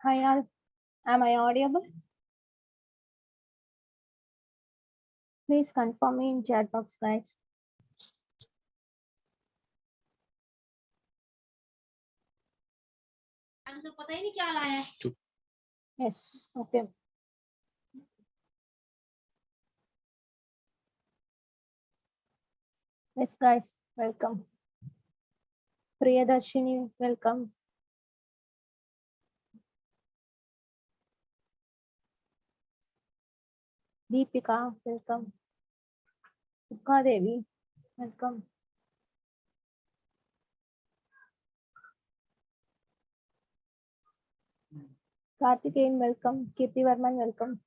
Hi all, am I audible? Please confirm me in chat box, guys. Yes, okay. Yes, guys, welcome. Priyadarshini, welcome. Deepika, welcome. Sukha Devi, welcome. Karthikeyan, welcome. Kirti Varman, welcome.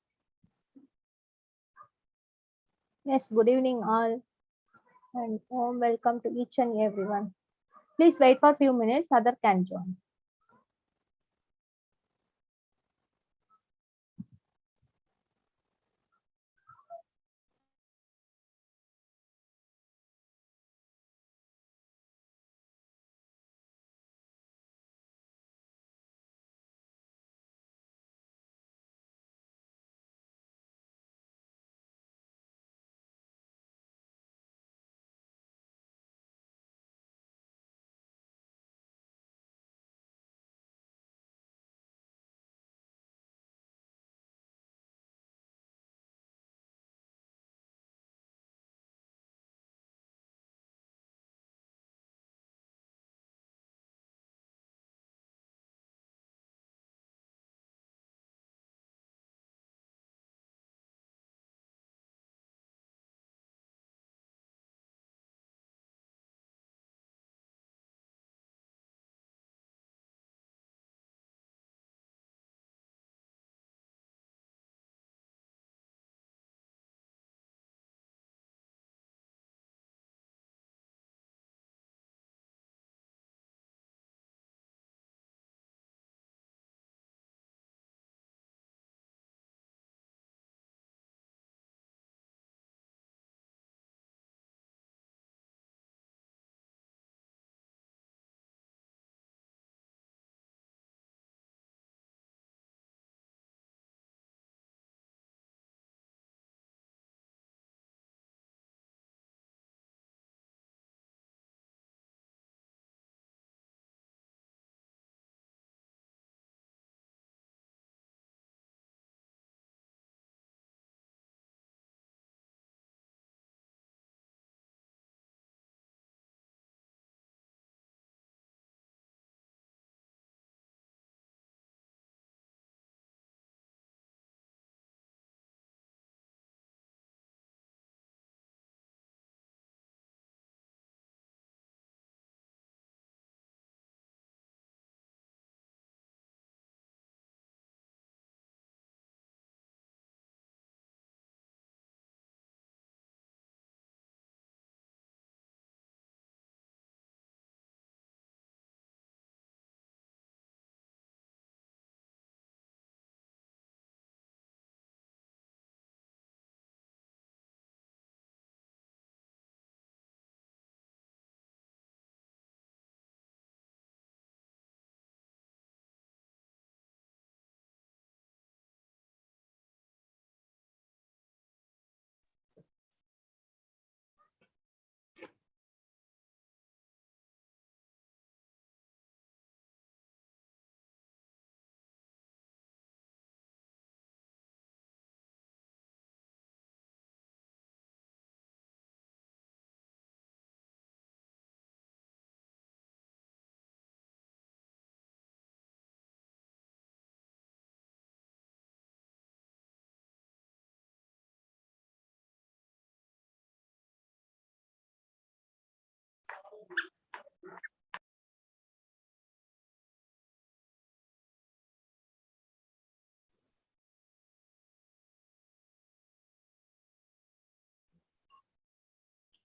Yes, good evening all, and warm welcome to each and everyone. Please wait for a few minutes, other can join.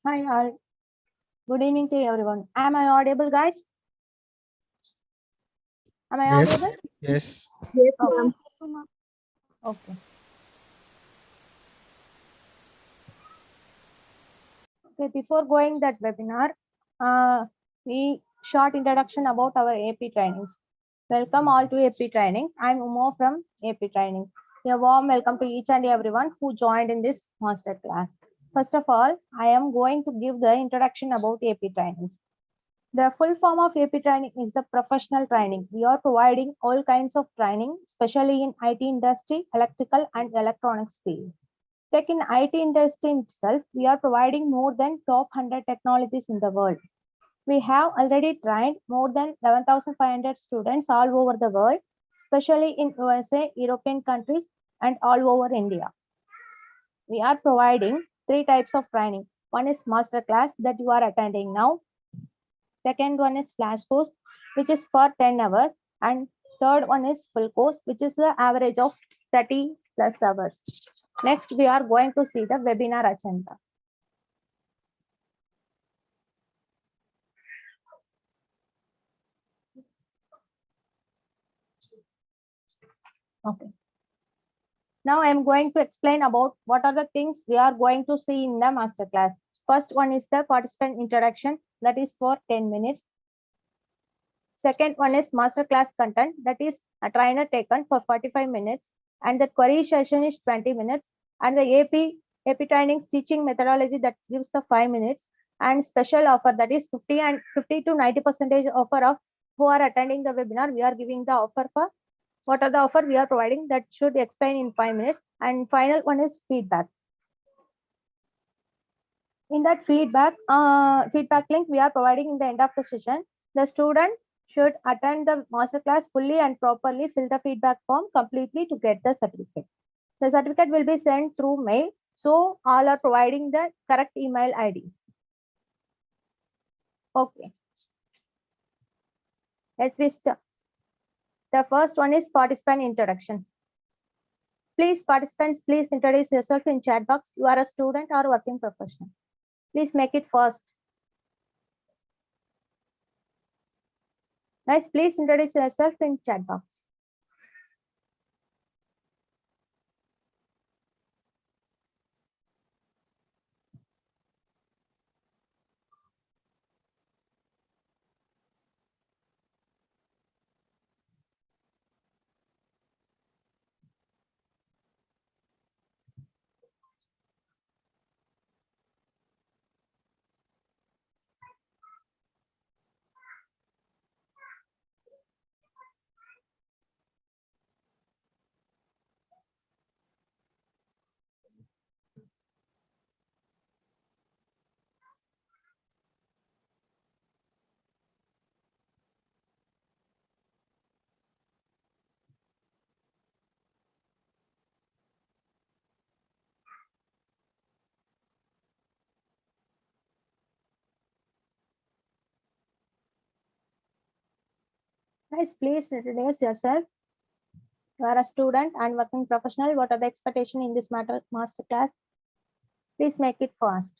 Hi all, good evening to everyone. Am I audible, guys? Am I Yes. audible? Yes. Yes, Okay. ma'am. Okay. Okay, before going that webinar, we short introduction about our AP trainings. Welcome all to AP Trainings. I'm Umo from AP Trainings. A warm welcome to each and everyone who joined in this master class. First of all, I am going to give the introduction about AP Trainings. The full form of AP Training is the professional training. We are providing all kinds of training, especially in IT industry, electrical and electronics field. Like in IT industry itself, we are providing more than top 100 technologies in the world. We have already trained more than 11,500 students all over the world, especially in USA, European countries, and all over India. We are providing 3 types of training. One is master class that you are attending now. Second one is flash course, which is for 10 hours. And third one is full course, which is the average of 30 plus hours. Next, we are going to see the webinar agenda. Okay. Now I am going to explain about what are the things we are going to see in the masterclass. First one is the participant introduction, that is for 10 minutes. Second one is masterclass content, that is a trainer taken for 45 minutes, and the query session is 20 minutes, and the AP trainings teaching methodology that gives the 5 minutes, and special offer that is 50 to 90% offer of who are attending the webinar. We are giving the offer for what are the offer we are providing that should explain in 5 minutes. And final one is feedback. In that feedback link we are providing in the end of the session. The student should attend the masterclass fully and properly fill the feedback form completely to get the certificate. The certificate will be sent through mail. So all are providing the correct email ID. Okay. Let's start. The first one is participant introduction. Please, participants, please introduce yourself in chat box. You are a student or working professional. Please make it fast. Guys, please introduce yourself in chat box. Guys, please introduce yourself. You are a student and working professional. What are the expectations in this master class? Please make it fast.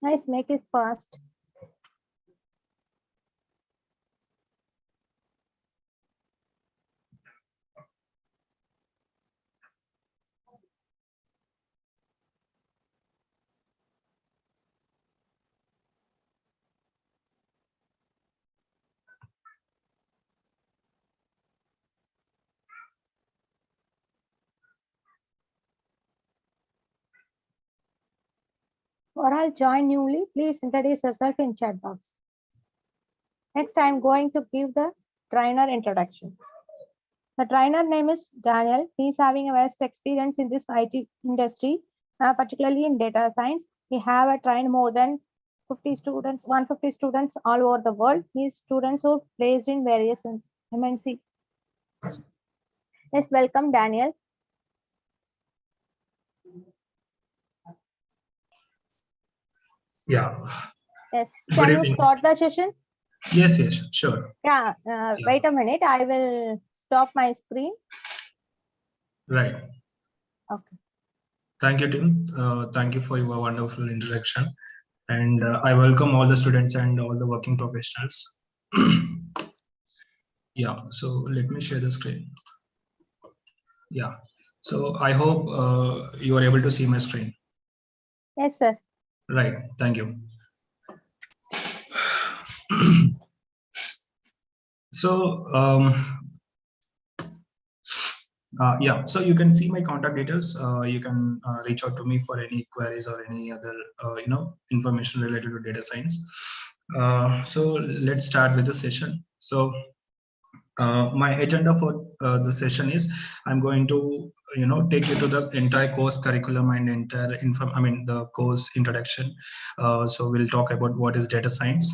Guys, make it fast. For all join newly, please introduce yourself in chat box. Next, I am going to give the trainer introduction. The trainer name is Daniel. He is having a vast experience in this IT industry, particularly in data science. He have trained more than 50 students, 150 students all over the world. These students were placed in various MNC. Yes, welcome, Daniel. Yeah. Yes, can you start the session? Yes, sure. Yeah, wait a minute. I will stop my screen. Right. Okay. Thank you, Tim. Thank you for your wonderful introduction. And I welcome all the students and all the working professionals. Yeah, so let me share the screen. Yeah, so I hope you are able to see my screen. Yes, sir. Right, thank you. So, yeah, so you can see my contact details. You can reach out to me for any queries or any other, information related to data science. So let's start with the session. So my agenda for the session is I'm going to take you to the entire course curriculum and entire the course introduction. So we'll talk about what is data science,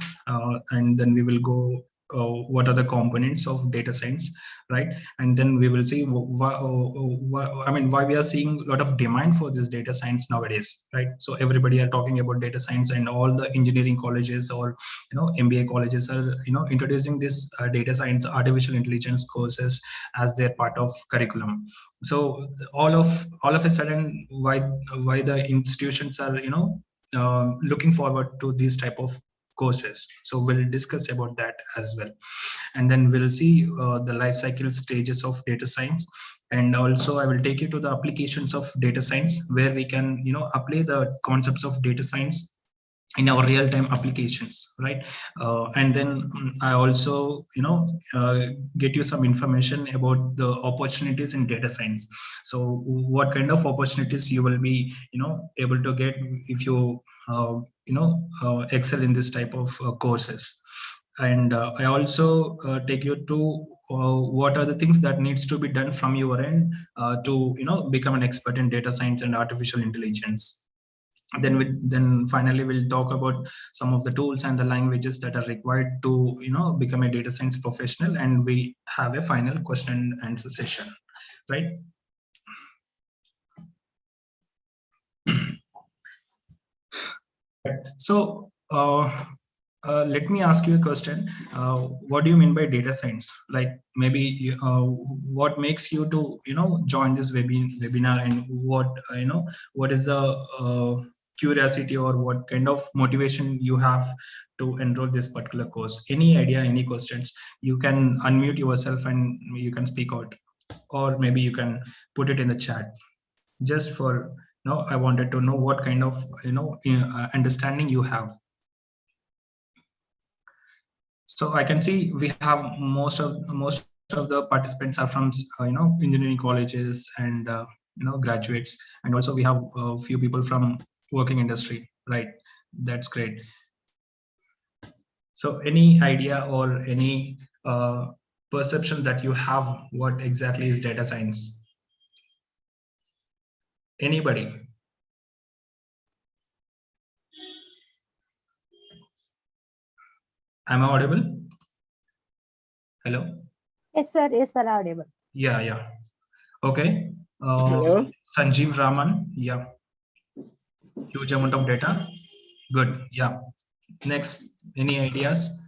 and then we will go what are the components of data science, right? And then we will see why we are seeing a lot of demand for this data science nowadays, right? So everybody are talking about data science, and all the engineering colleges or MBA colleges are introducing this data science, artificial intelligence courses as their part of curriculum. So all of a sudden, why the institutions are looking forward to these type of courses. So we'll discuss about that as well, and then we'll see the life cycle stages of data science. And also I will take you to the applications of data science, where we can apply the concepts of data science in our real-time applications, right? And then I also get you some information about the opportunities in data science. So what kind of opportunities you will be able to get if you excel in this type of courses. And I also take you to what are the things that needs to be done from your end to become an expert in data science and artificial intelligence. Then finally we'll talk about some of the tools and the languages that are required to become a data science professional, and we have a final question and answer session, right? So let me ask you a question. What do you mean by data science? Like maybe what makes you to join this webinar, and what is the curiosity or what kind of motivation you have to enroll this particular course? Any idea, any questions? You can unmute yourself and you can speak out, or maybe you can put it in the chat. Just for I wanted to know what kind of understanding you have. So I can see we have most of the participants are from engineering colleges and graduates, and also we have a few people from working industry, right? That's great. So any idea or any perception that you have what exactly is data science? Anybody? Am I audible? Hello? Yes, sir. Yes, sir. Audible. Yeah. Okay. Hello? Sanjeev Raman. Yeah. Huge amount of data. Good. Yeah. Next, any ideas?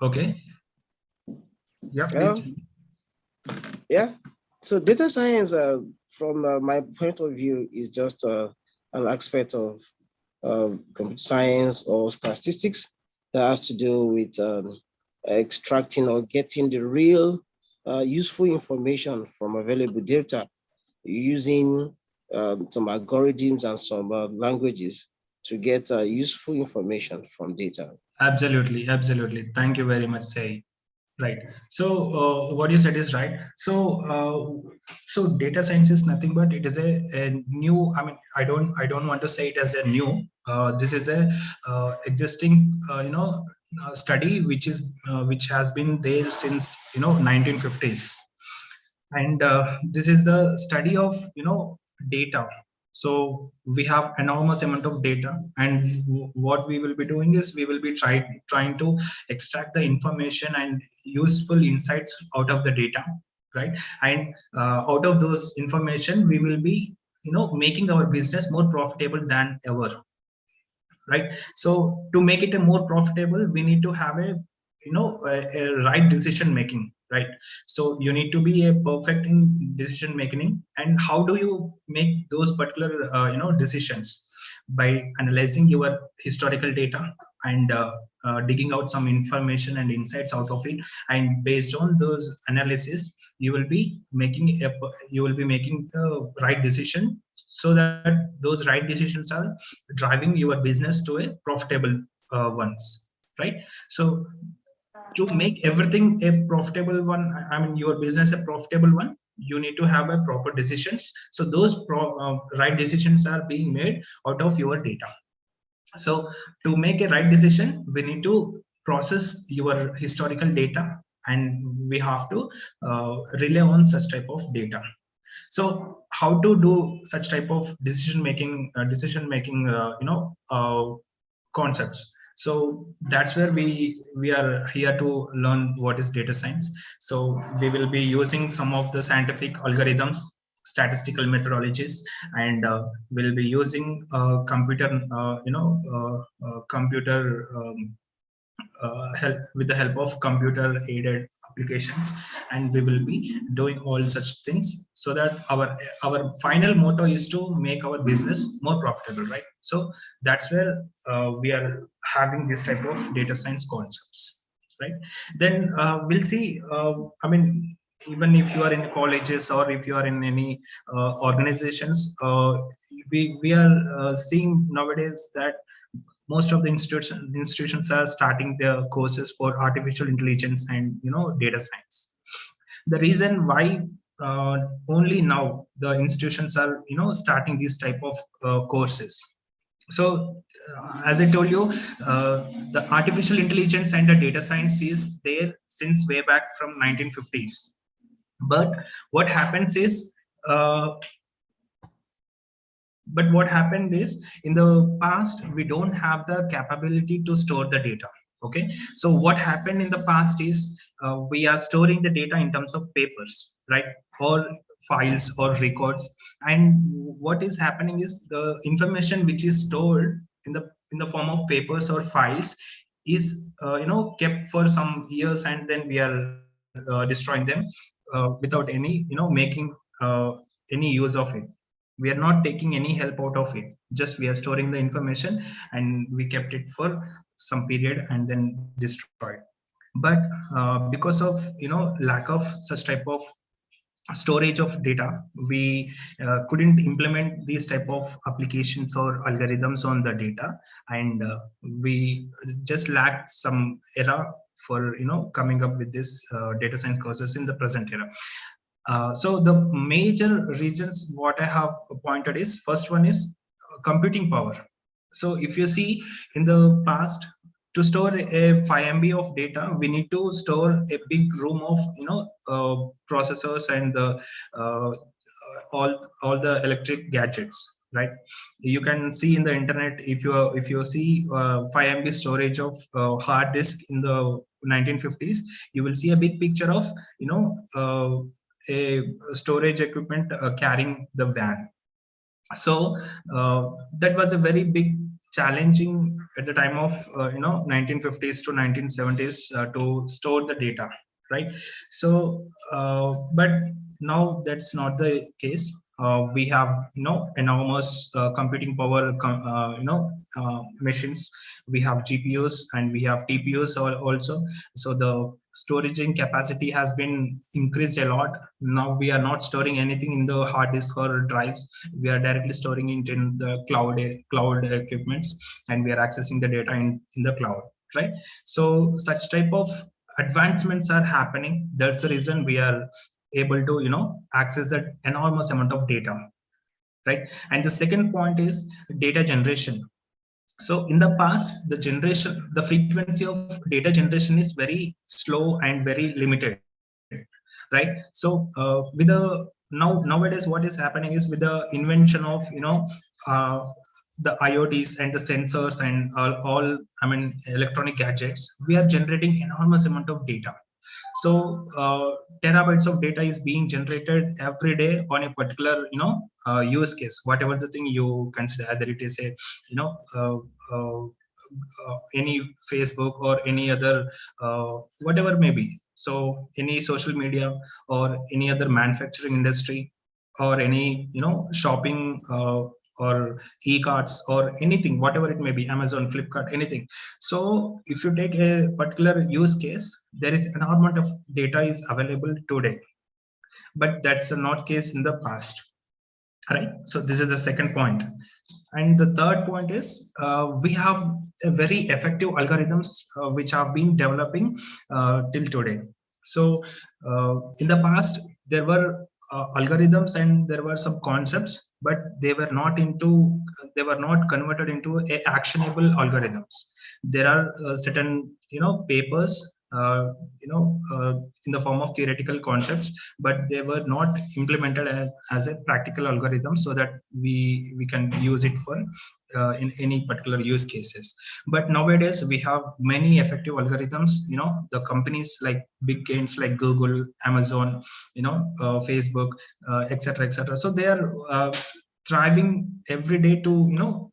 Okay. Yeah, please. Yeah. So data science, from my point of view, is just an aspect of computer science or statistics that has to do with extracting or getting the real useful information from available data using some algorithms and some languages to get useful information from data. Absolutely. Thank you very much, Say. Right. So what you said is right. So data science is nothing but it is a new. I mean, I don't want to say it as a new. This is a existing study which has been there since 1950s, and this is the study of data. So we have enormous amount of data, and what we will be doing is we will be trying to extract the information and useful insights out of the data, right? And out of those information, we will be making our business more profitable than ever, right? So to make it a more profitable, we need to have a right decision making, right? So you need to be a perfect in decision making. And how do you make those particular decisions? By analyzing your historical data and digging out some information and insights out of it, and based on those analysis, you will be making a right decision, so that those right decisions are driving your business to a profitable ones, right? So to make everything a profitable one, I mean your business a profitable one, you need to have a proper decisions. So those right decisions are being made out of your data. So to make a right decision, we need to process your historical data, and we have to rely on such type of data. So how to do such type of decision making concepts? So that's where we are here to learn what is data science. So we will be using some of the scientific algorithms, statistical methodologies, and we'll be using computer help, with the help of computer aided applications, and we will be doing all such things, so that our final motto is to make our business more profitable, right? So that's where we are having this type of data science concepts, right? Then we'll see, I mean, even if you are in colleges or if you are in any organizations, we are seeing nowadays that most of the institutions are starting their courses for artificial intelligence and data science. The reason why only now the institutions are starting these type of courses. So as I told you, the artificial intelligence and the data science is there since way back from 1950s. But what happens is what happened is, in the past we don't have the capability to store the data. Okay, so what happened in the past is we are storing the data in terms of papers, right, or files or records. And what is happening is, the information which is stored in the form of papers or files is kept for some years, and then we are destroying them without any making any use of it. We are not taking any help out of it, just we are storing the information, and we kept it for some period and then destroyed. But because of lack of such type of storage of data, we couldn't implement these type of applications or algorithms on the data, and we just lacked some era for coming up with this data science courses in the present era. So the major reasons what I have pointed is, first one is computing power. So if you see, in the past, to store a 5 MB of data, we need to store a big room of processors and the all the electric gadgets, right? You can see in the internet, if you see 5 MB storage of hard disk in the 1950s, you will see a big picture of a storage equipment carrying the van. So that was a very big challenging at the time of 1950s to 1970s to store the data, right? So but now that's not the case. We have enormous computing power machines. We have GPUs and we have TPUs also. So the storage capacity has been increased a lot. Now we are not storing anything in the hard disk or drives. We are directly storing it in the cloud equipments, and we are accessing the data in the cloud, right? So such type of advancements are happening. That's the reason we are able to access that enormous amount of data, right? And the second point is data generation. So in the past, the frequency of data generation is very slow and very limited, right? So with the nowadays what is happening is with the invention of the IoTs and the sensors and all I mean electronic gadgets, we are generating enormous amount of data. So terabytes of data is being generated every day on a particular use case, whatever the thing you consider, either it is a any Facebook or any other whatever may be. So any social media or any other manufacturing industry or any shopping or e-carts or anything, whatever it may be, Amazon, Flipkart, anything. So if you take a particular use case, there is an amount of data is available today, but that's not case in the past, right? So this is the second point. And the third point is we have a very effective algorithms which have been developing till today. So in the past there were algorithms and there were some concepts, but they were not converted into actionable algorithms. There are certain papers in the form of theoretical concepts, but they were not implemented as a practical algorithm so that we can use it for in any particular use cases. But nowadays we have many effective algorithms. The companies like big gains like Google, Amazon, Facebook, etc., etc. So they are thriving every day to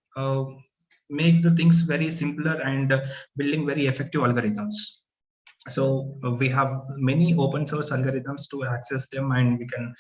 make the things very simpler and building very effective algorithms. So we have many open source algorithms to access them, and we can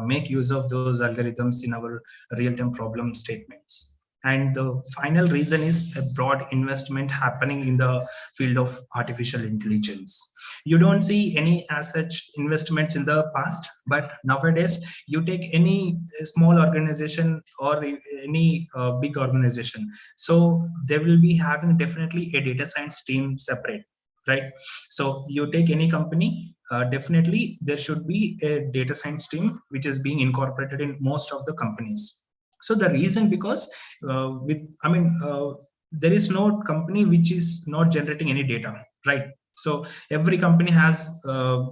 make use of those algorithms in our real-time problem statements. And the final reason is a broad investment happening in the field of artificial intelligence. You don't see any as such investments in the past, but nowadays you take any small organization or any big organization, so they will be having definitely a data science team separate, right? So you take any company, definitely there should be a data science team which is being incorporated in most of the companies. So the reason, because there is no company which is not generating any data, right? So every company has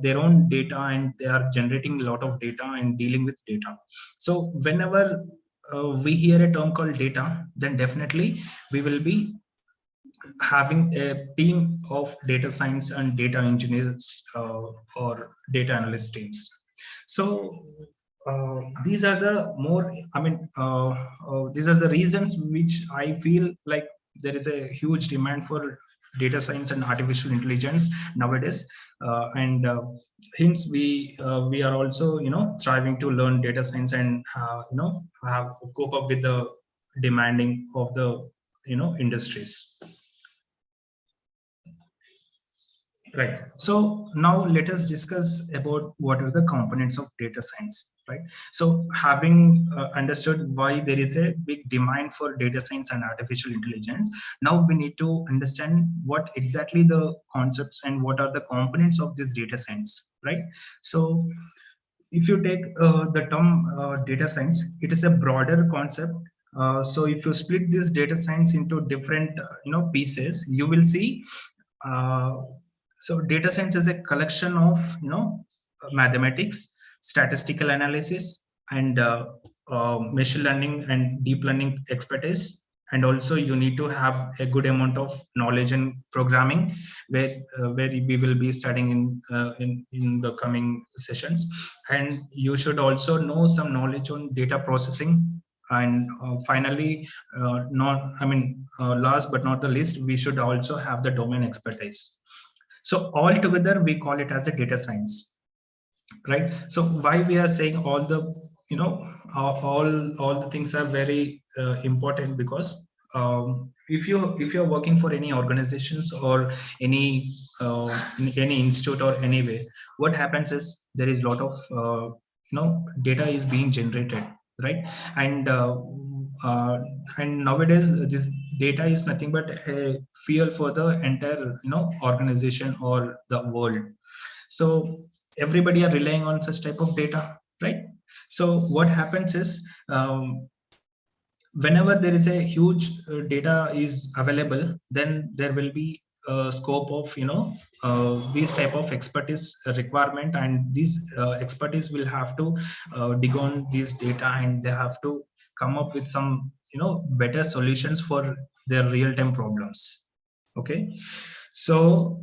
their own data, and they are generating a lot of data and dealing with data. So whenever we hear a term called data, then definitely we will be having a team of data science and data engineers or data analyst teams. So these are the these are the reasons which I feel like there is a huge demand for data science and artificial intelligence nowadays, and hence we are also striving to learn data science and have cope up with the demanding of the industries. Right. So now let us discuss about what are the components of data science, right? So having understood why there is a big demand for data science and artificial intelligence, now we need to understand what exactly the concepts and what are the components of this data science, right? So if you take the term data science, it is a broader concept. So if you split this data science into different pieces, you will see so data science is a collection of mathematics, statistical analysis, and machine learning and deep learning expertise. And also you need to have a good amount of knowledge in programming, where we will be studying in the coming sessions. And you should also know some knowledge on data processing. And finally, last but not the least, we should also have the domain expertise. So all together we call it as a data science, right? So why we are saying all the all the things are very important, because if you're working for any organizations or any institute or anyway, what happens is there is a lot of data is being generated, right? And nowadays this data is nothing but a fuel for the entire organization or the world. So everybody are relying on such type of data, right? So what happens is whenever there is a huge data is available, then there will be scope of these type of expertise requirement, and these expertise will have to dig on these data, and they have to come up with some better solutions for their real-time problems. Okay, so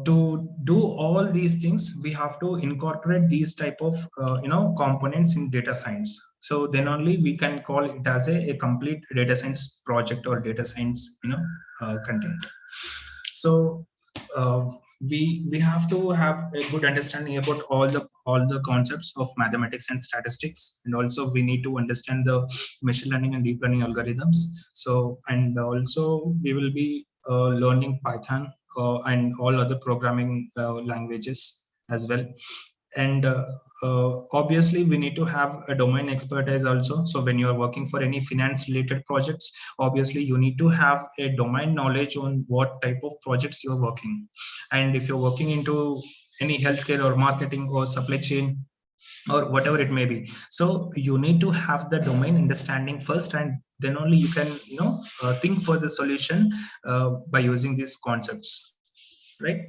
to do all these things, we have to incorporate these type of components in data science. So then only we can call it as a complete data science project or data science content. So we have to have a good understanding about all the concepts of mathematics and statistics, and also we need to understand the machine learning and deep learning algorithms. So, and also we will be learning Python and all other programming languages as well. And obviously we need to have a domain expertise also. So when you are working for any finance related projects, obviously you need to have a domain knowledge on what type of projects you are working. And if you're working into any healthcare or marketing or supply chain or whatever it may be, so you need to have the domain understanding first, and then only you can think for the solution by using these concepts, right?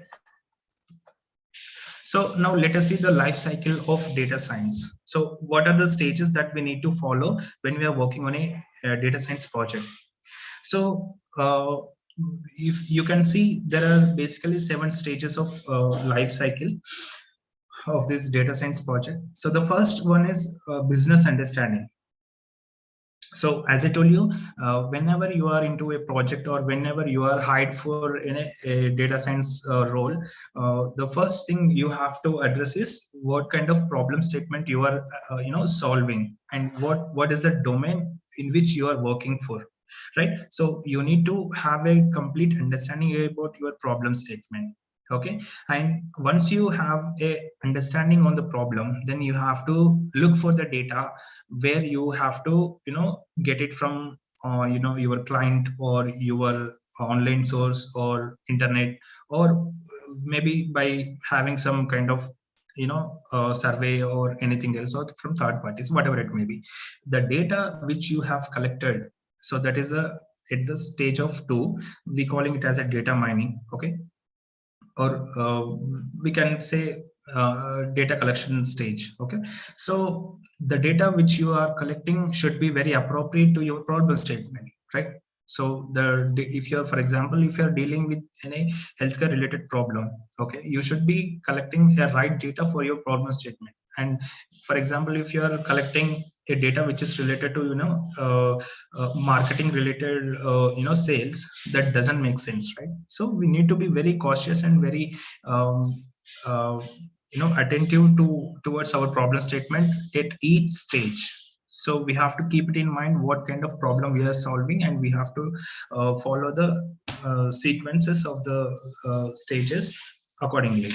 So now let us see the life cycle of data science. So what are the stages that we need to follow when we are working on a data science project? So if you can see, there are basically 7 stages of life cycle of this data science project. So the first one is business understanding. So as I told you, whenever you are into a project or whenever you are hired for in a data science role, the first thing you have to address is what kind of problem statement you are solving, and what is the domain in which you are working for, right? So you need to have a complete understanding about your problem statement. Okay, and once you have a understanding on the problem, then you have to look for the data where you have to get it from your client or your online source or internet, or maybe by having some kind of survey or anything else, or from third parties, whatever it may be, the data which you have collected. So that is at the stage of 2, we calling it as a data mining. Okay, or we can say data collection stage. Okay, so the data which you are collecting should be very appropriate to your problem statement, right? So if you're, for example, if you're dealing with any healthcare related problem, okay, you should be collecting the right data for your problem statement. And for example, if you are collecting a data which is related to marketing related sales, that doesn't make sense, right? So we need to be very cautious and very attentive towards our problem statement at each stage. So we have to keep it in mind what kind of problem we are solving, and we have to follow the sequences of the stages accordingly.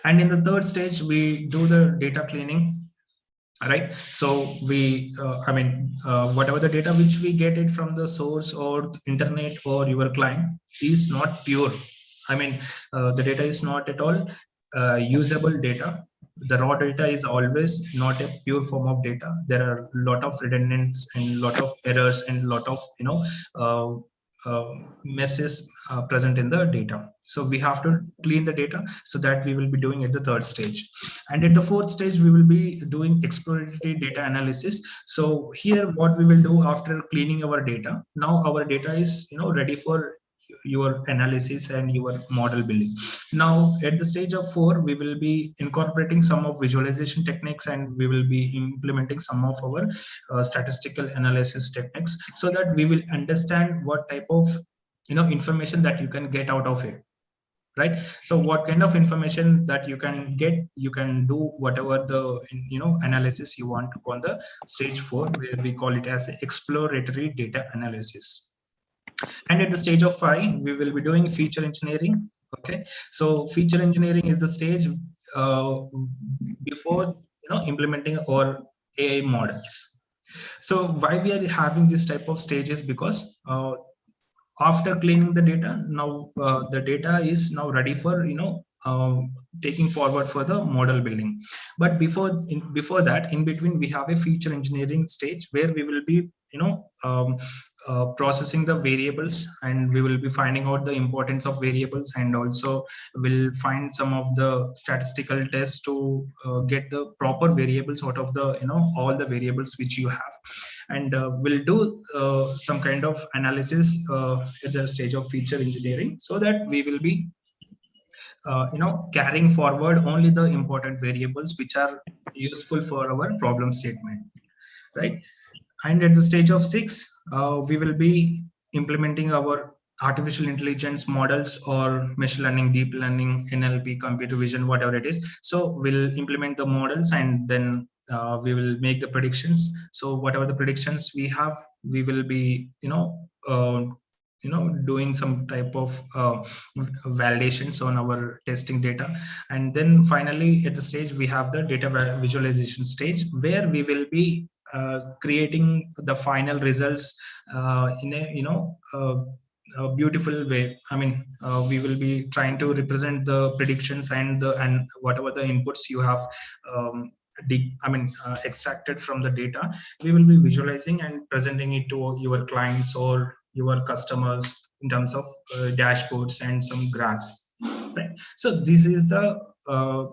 And in the third stage, we do the data cleaning, right? So we whatever the data which we get it from the source or internet or your client is not pure. The data is not at all usable data. The raw data is always not a pure form of data. There are a lot of redundancies and lot of errors and lot of messes present in the data. So we have to clean the data. So that we will be doing at the third stage. And at the fourth stage, we will be doing exploratory data analysis. So here what we will do after cleaning our data, now our data is ready for your analysis and your model building. Now at the stage of 4, we will be incorporating some of visualization techniques, and we will be implementing some of our statistical analysis techniques, so that we will understand what type of information that you can get out of it, right? So what kind of information that you can get, you can do whatever the analysis you want on the stage 4, where we call it as exploratory data analysis. And at the stage of 5, we will be doing feature engineering. Okay, so feature engineering is the stage before implementing our AI models. So why we are having this type of stages? Because after cleaning the data, now the data is now ready for taking forward for the model building. But before that, in between, we have a feature engineering stage where we will be processing the variables, and we will be finding out the importance of variables, and also we'll find some of the statistical tests to get the proper variables out of the all the variables which you have. And we'll do some kind of analysis at the stage of feature engineering, so that we will be carrying forward only the important variables which are useful for our problem statement, right? And at the stage of 6, we will be implementing our artificial intelligence models or machine learning, deep learning, NLP, computer vision, whatever it is. So we'll implement the models, and then we will make the predictions. So whatever the predictions we have, we will be doing some type of validations on our testing data. And then finally at the stage we have the data visualization stage, where we will be creating the final results in a beautiful way. I mean, we will be trying to represent the predictions and whatever the inputs you have extracted from the data. We will be visualizing and presenting it to your clients or your customers in terms of dashboards and some graphs, right? So this is the